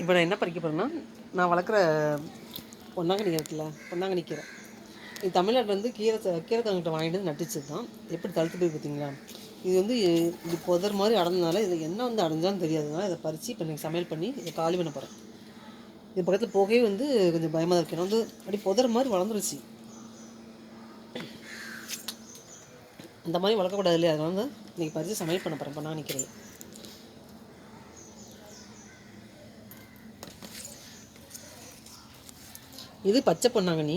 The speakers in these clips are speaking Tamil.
இப்போ நான் என்ன பறிக்க போகிறேன்னா, நான் வளர்க்குற பொன்னாங்கண்ணி இருக்குல்ல, பொன்னாங்கண்ணி கீரை. இது தமிழ்நாட்டில் வந்து கீரைக்காரங்கிட்ட வாங்கிட்டு வந்து நட்டுச்சு தான். எப்படி தழுத்து போய் பார்த்தீங்களா? இது வந்து இது புதர் மாதிரி அடைஞ்சதுனால இது என்ன வந்து அடைஞ்சான்னு தெரியாதுனால இதை பறித்து இப்போ எனக்கு சமையல் பண்ணி இதை காலி பண்ண போகிறேன். இது பக்கத்தில் போகவே வந்து கொஞ்சம் பயமாக தான் இருக்கு. வந்து அப்படி புதர் மாதிரி வளர்ந்துருச்சு. அந்த மாதிரி வளர்க்கக்கூடாது இல்லையா? அதனால வந்து இன்றைக்கி பறித்து சமையல் பண்ண போகிறேன் பொன்னாங்கண்ணி கீரையை. இது பச்சை பொன்னாங்கண்ணி.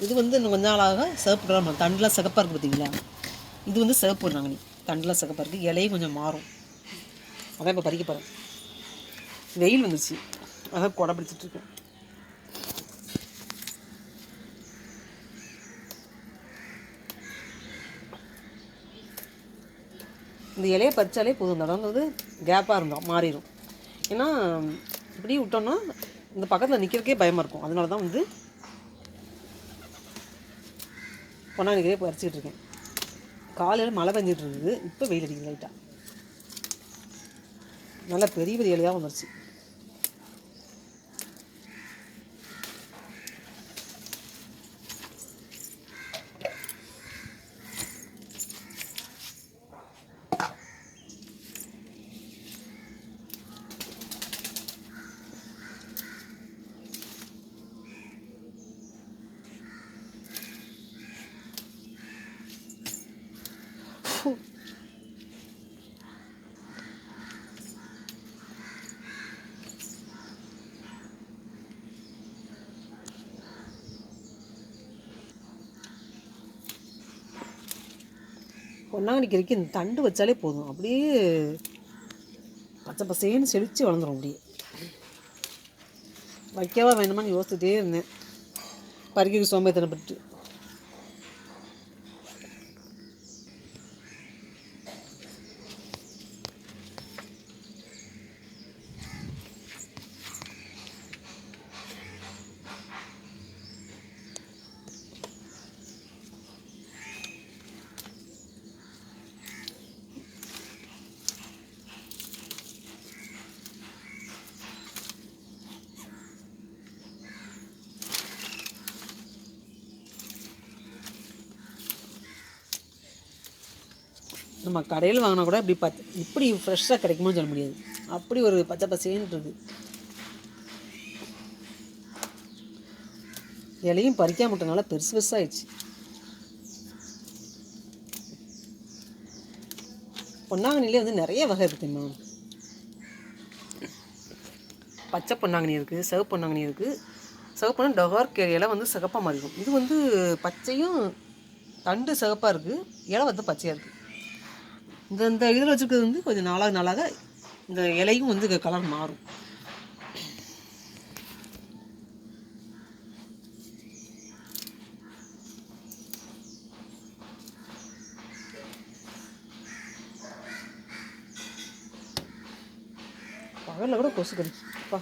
இது வந்து இன்னும் கொஞ்ச நாளாக சிவப்பு கலர் தண்டுலாம் சிகப்பாக இருக்குது பார்த்தீங்களா? இது வந்து சிவப்பு பொன்னாங்கண்ணி, தண்டுலாம் சிகப்பாக இருக்குது. இலையும் கொஞ்சம் மாறும். அதான் இப்போ பறிக்க போகிறேன். வெயில் வந்துச்சு, அதான் கொடை பிடிச்சிட்ருக்கேன். இந்த இலையை பறித்தாலே போதும், இந்த இடம் வந்து கேப்பாக இருந்தால் மாறிடும். ஏன்னா இப்படி விட்டோன்னா இந்த பக்கத்தில் நிற்கிறதுக்கே பயமாக இருக்கும். அதனால தான் வந்து பொன்னாங்கண்ணிக்கே பறிச்சிக்கிட்டு இருக்கேன். காலையில் மழை பெஞ்சிட்டு இருக்குது, இப்போ வெயில் அடிக்குது லைட்டாக. நல்லா பெரிய பெரிய இலையாக வந்துருச்சு. பொன்னாங்கண்ணி கீரைக்கு இந்த தண்டு வச்சாலே போதும், அப்படியே பச்சை பசேன்னு செழித்து வளர்ந்துடும். அப்படியே வைக்கவா வேணுமான்னு யோசிச்சுட்டே இருந்தேன், பறிக்க சோம்பேத்தனப்பட்டு. நம்ம கடையில் வாங்கினா கூட இப்படி ஃப்ரெஷ்ஷாக கிடைக்குமோன்னு சொல்ல முடியாது. அப்படி ஒரு பச்சை பசேன்னு இருக்குது. இலையும் பறிக்காம விட்டனால பெருசு பெருசாகிடுச்சு. பொன்னாங்கண்ணிலே வந்து நிறைய வகை இருக்குது தெரியுமா? பச்சை பொன்னாங்கண்ணி இருக்குது, சிவப்பு பொன்னாங்கண்ணி இருக்குது. சிவப்புனா டார்க் இலை வந்து சிகப்பாக மாறிடும். இது வந்து பச்சையும் தண்டு சிகப்பாக இருக்குது, இலை வந்து பச்சையாக இருக்குது. இந்த இதில் வச்சுருக்கிறது வந்து கொஞ்சம் நாளாக இந்த இலையும் வந்து கலர் மாறும். பகலில் கூட கொசு கடிப்பா.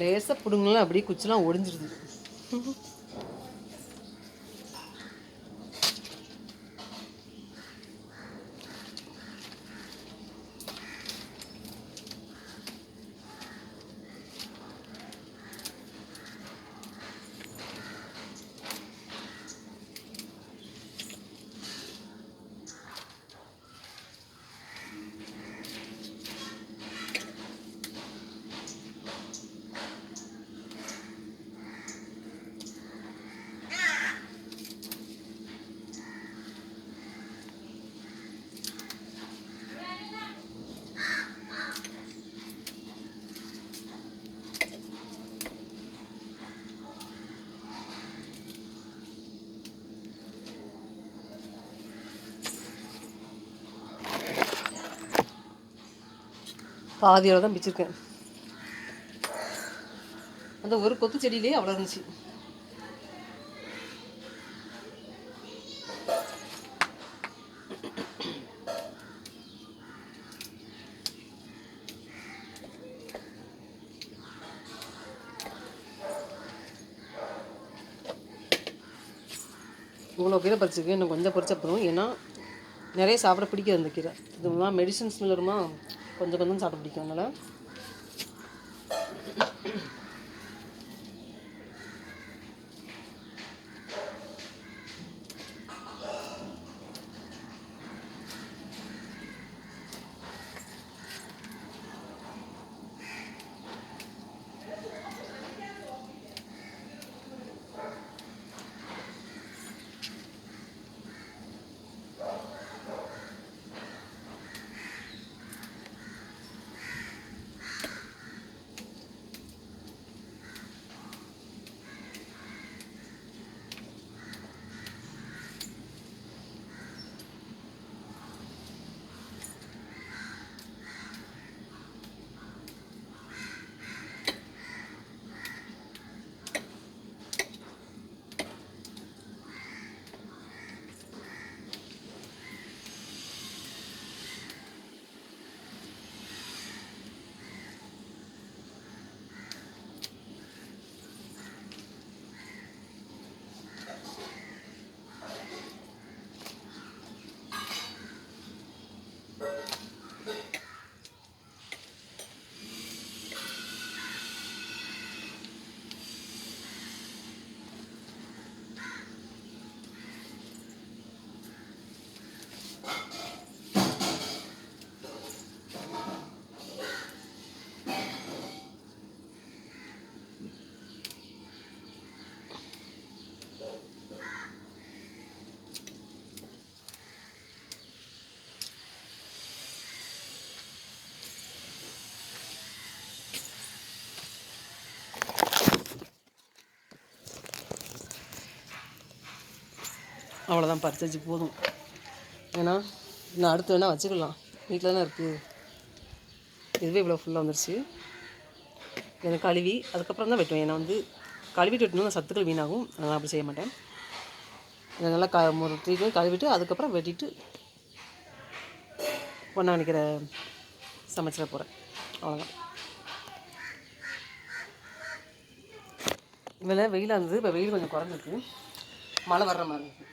லேசாக பிடுங்கலாம், அப்படியே குச்சிலாம் ஒடிஞ்சிருது. பாதியோட தான் பிச்சிருக்கேன். அந்த ஒரு கொத்து செடியிலே அவ்வளோ இருந்துச்சு. இவ்வளோ கீரை பறிச்சிருக்கு, இன்னும் கொஞ்சம் பறிச்சா போதும். ஏன்னா நிறைய சாப்பிட பிடிக்காது அந்த கீரை. இதுலாம் மெடிசன்ஸ் வருமா, கொஞ்சம் கொஞ்சம் சாப்பிட பிடிக்கும். அதனால் அவ்வளோதான், பறிச்சு போதும். ஏன்னா நான் அடுத்து வேணால் வச்சுக்கலாம், வீட்டில் தானே இருக்குது. இதுவே இவ்வளோ ஃபுல்லாக வந்துருச்சு. இதை கழுவி அதுக்கப்புறம் தான் வெட்டுவேன். ஏன்னா கழுவிட்டு வெட்டணும், சத்துக்கள் வீணாகும். நான் அப்படி செய்ய மாட்டேன். இதை நல்லா ஒரு 3 கழுவிட்டு அதுக்கப்புறம் வெட்டிட்டு பொன்னாங்கண்ணிக்கிற சமைச்சிட போகிறேன். அவ்வளோதான். இதில் வெயிலாக இருந்தது, இப்போ வெயில் கொஞ்சம் குறைஞ்சிருக்கு, மழை வர்ற மாதிரி இருக்குது.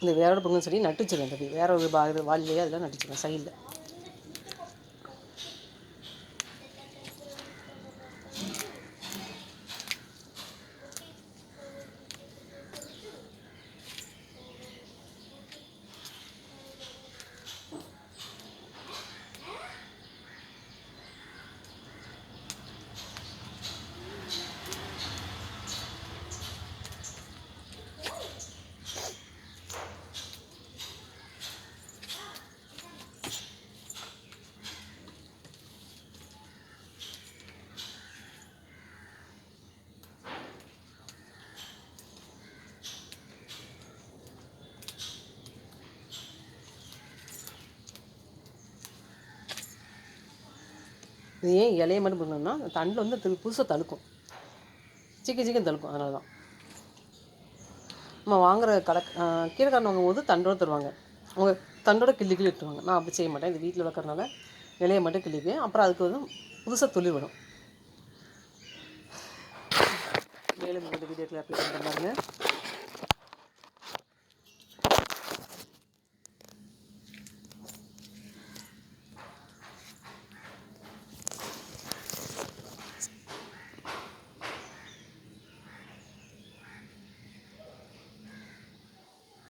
இந்த வேரோட பொங்கல் செடி நட்டு வச்சுருவேன். தம்பி வேற ஒரு வாளிலேயே அதெல்லாம் நட்டு வச்சுருவேன் சைடில். இது ஏன் இலையை மட்டும் பண்ணணும்னா தண்டில் புதுசாக தழுக்கும், சீக்கிரம் தழுக்கும். அதனால தான் நம்ம வாங்குகிற கீரைக்காரன் வாங்கும்போது தண்டோடு தருவாங்க. அவங்க தண்டோட கிள்ளி எடுத்துருவாங்க. நான் அப்படி செய்ய மாட்டேன். இது வீட்டில் வளர்க்குறதுனால இலையை மட்டும் கிள்ளிக்குவேன். அப்புறம் அதுக்கு புதுசாக துளிர் வரும். மேலும் இந்த வீடியோக்களை அப்ளை பண்ணுறாங்க.